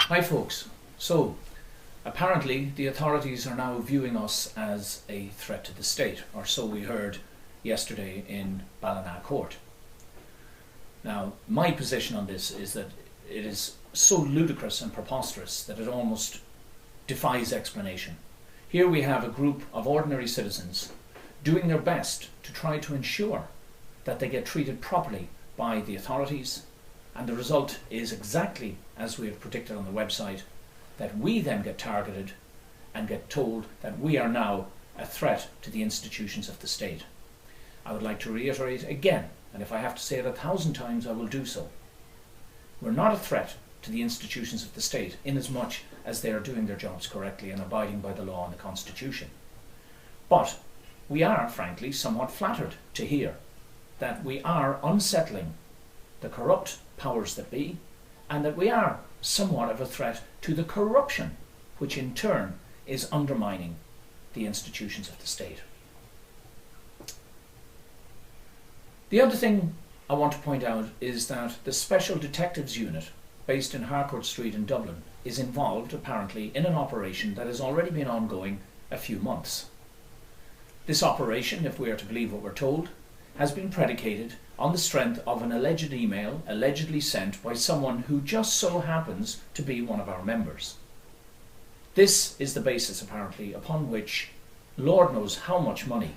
Hi folks. So, apparently the authorities are now viewing us as a threat to the state, or so we heard yesterday in Ballina Court. Now, my position on this is that it is so ludicrous and preposterous that it almost defies explanation. Here we have a group of ordinary citizens doing their best to try to ensure that they get treated properly by the authorities, and the result is exactly as we have predicted on the website, that we then get targeted and get told that we are now a threat to the institutions of the state. I would like to reiterate again, and if I have to say it 1,000 times I will do so, we're not a threat to the institutions of the state inasmuch as they are doing their jobs correctly and abiding by the law and the Constitution. But we are, frankly, somewhat flattered to hear that we are unsettling the corrupt powers that be, and that we are somewhat of a threat to the corruption which in turn is undermining the institutions of the state. The other thing I want to point out is that the Special Detectives Unit based in Harcourt Street in Dublin is involved apparently in an operation that has already been ongoing a few months. This operation, if we are to believe what we're told, has been predicated on the strength of an alleged email allegedly sent by someone who just so happens to be one of our members. This is the basis apparently upon which Lord knows how much money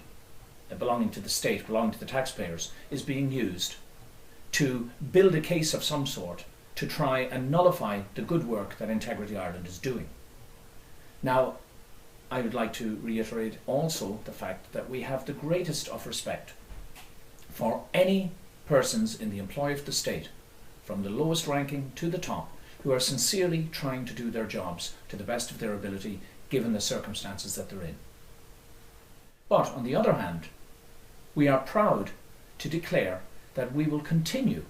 belonging to the state, belonging to the taxpayers, is being used to build a case of some sort to try and nullify the good work that Integrity Ireland is doing. Now, I would like to reiterate also the fact that we have the greatest of respect for any persons in the employ of the state, from the lowest ranking to the top, who are sincerely trying to do their jobs to the best of their ability given the circumstances that they're in. But on the other hand, we are proud to declare that we will continue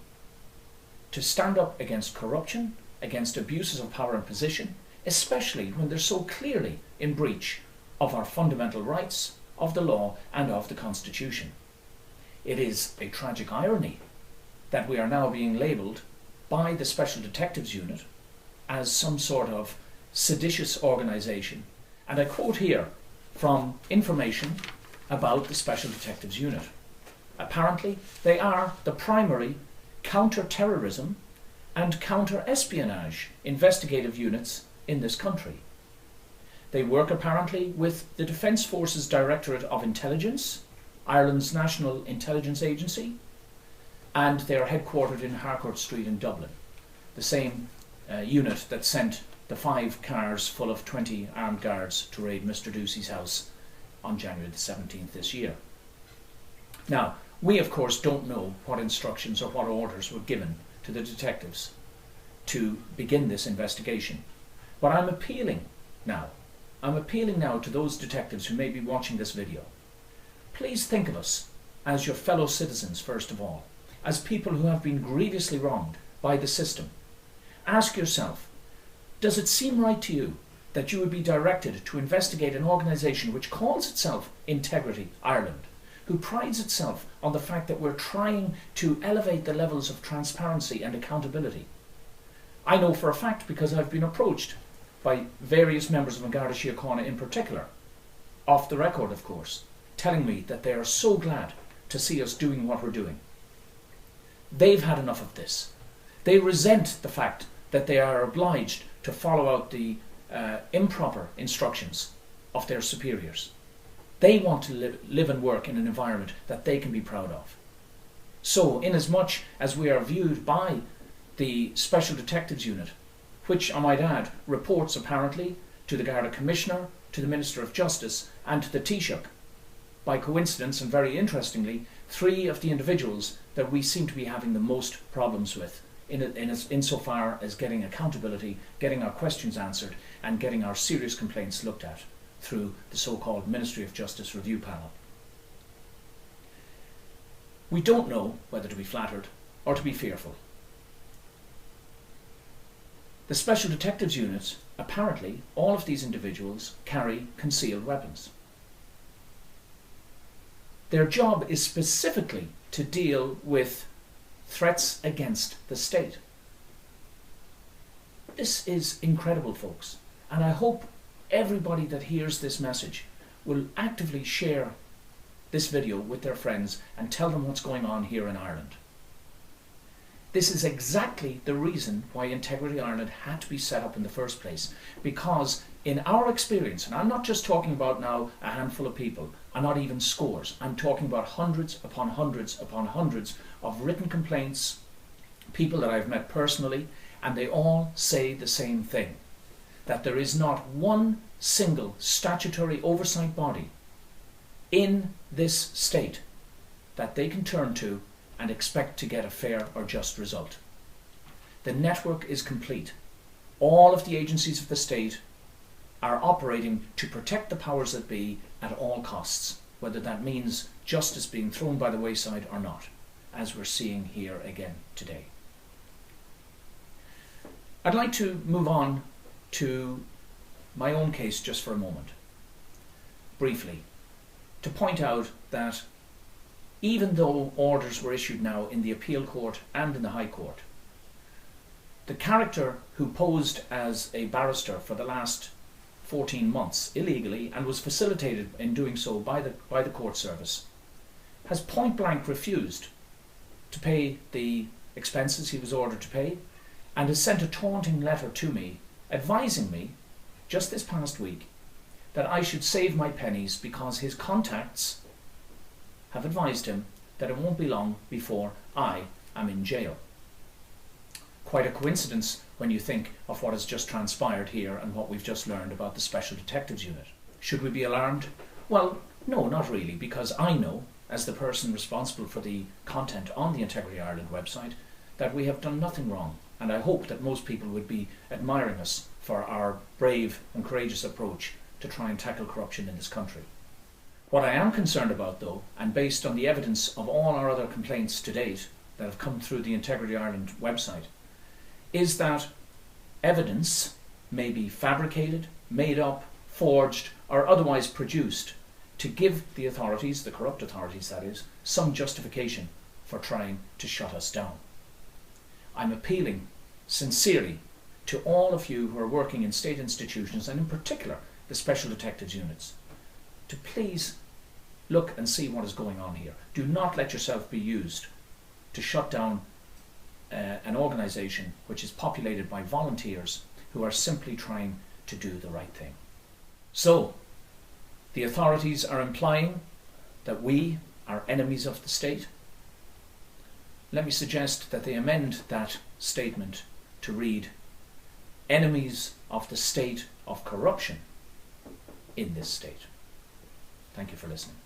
to stand up against corruption, against abuses of power and position, especially when they're so clearly in breach of our fundamental rights, of the law and of the Constitution. It is a tragic irony that we are now being labelled by the Special Detectives Unit as some sort of seditious organisation. And I quote here from information about the Special Detectives Unit. Apparently, they are the primary counter-terrorism and counter-espionage investigative units in this country. They work apparently with the Defence Forces Directorate of Intelligence, Ireland's National Intelligence Agency, and they are headquartered in Harcourt Street in Dublin, the same unit that sent the 5 cars full of 20 armed guards to raid Mr. Ducey's house on January the 17th this year. Now, we of course don't know what instructions or what orders were given to the detectives to begin this investigation, but I'm appealing now to those detectives who may be watching this video. Please think of us as your fellow citizens first of all, as people who have been grievously wronged by the system. Ask yourself, does it seem right to you that you would be directed to investigate an organisation which calls itself Integrity Ireland, who prides itself on the fact that we're trying to elevate the levels of transparency and accountability? I know for a fact because I've been approached by various members of An Garda Síochána in particular, off the record of course, telling me that they are so glad to see us doing what we're doing. They've had enough of this. They resent the fact that they are obliged to follow out the improper instructions of their superiors. They want to live and work in an environment that they can be proud of. So, inasmuch as we are viewed by the Special Detectives Unit, which I might add reports apparently to the Garda Commissioner, to the Minister of Justice and to the Taoiseach, by coincidence and very interestingly, 3 of the individuals that we seem to be having the most problems with insofar as getting accountability, getting our questions answered and getting our serious complaints looked at through the so-called Ministry of Justice Review Panel. We don't know whether to be flattered or to be fearful. The Special Detectives Units, apparently all of these individuals carry concealed weapons. Their job is specifically to deal with threats against the state. This is incredible, folks, and I hope everybody that hears this message will actively share this video with their friends and tell them what's going on here in Ireland. This is exactly the reason why Integrity Ireland had to be set up in the first place, because in our experience, and I'm not just talking about now a handful of people, and not even scores, I'm talking about hundreds upon hundreds upon hundreds of written complaints, people that I've met personally, and they all say the same thing, that there is not one single statutory oversight body in this state that they can turn to and expect to get a fair or just result. The network is complete. All of the agencies of the state are operating to protect the powers that be at all costs, whether that means justice being thrown by the wayside or not, as we're seeing here again today. I'd like to move on to my own case just for a moment, briefly, to point out that even though orders were issued now in the appeal court and in the High Court, the character who posed as a barrister for the last 14 months illegally and was facilitated in doing so by the court service has point blank refused to pay the expenses he was ordered to pay, and has sent a taunting letter to me advising me just this past week that I should save my pennies because his contacts have advised him that it won't be long before I am in jail. Quite a coincidence when you think of what has just transpired here and what we've just learned about the Special Detectives Unit. Should we be alarmed? Well, no, not really, because I know, as the person responsible for the content on the Integrity Ireland website, that we have done nothing wrong, and I hope that most people would be admiring us for our brave and courageous approach to try and tackle corruption in this country. What I am concerned about, though, and based on the evidence of all our other complaints to date that have come through the Integrity Ireland website, is that evidence may be fabricated, made up, forged, or otherwise produced to give the authorities, the corrupt authorities that is, some justification for trying to shut us down. I'm appealing sincerely to all of you who are working in state institutions, and in particular the Special Detectives Units, to please look and see what is going on here. Do not let yourself be used to shut down an organisation which is populated by volunteers who are simply trying to do the right thing. So, the authorities are implying that we are enemies of the state. Let me suggest that they amend that statement to read, enemies of the state of corruption in this state. Thank you for listening.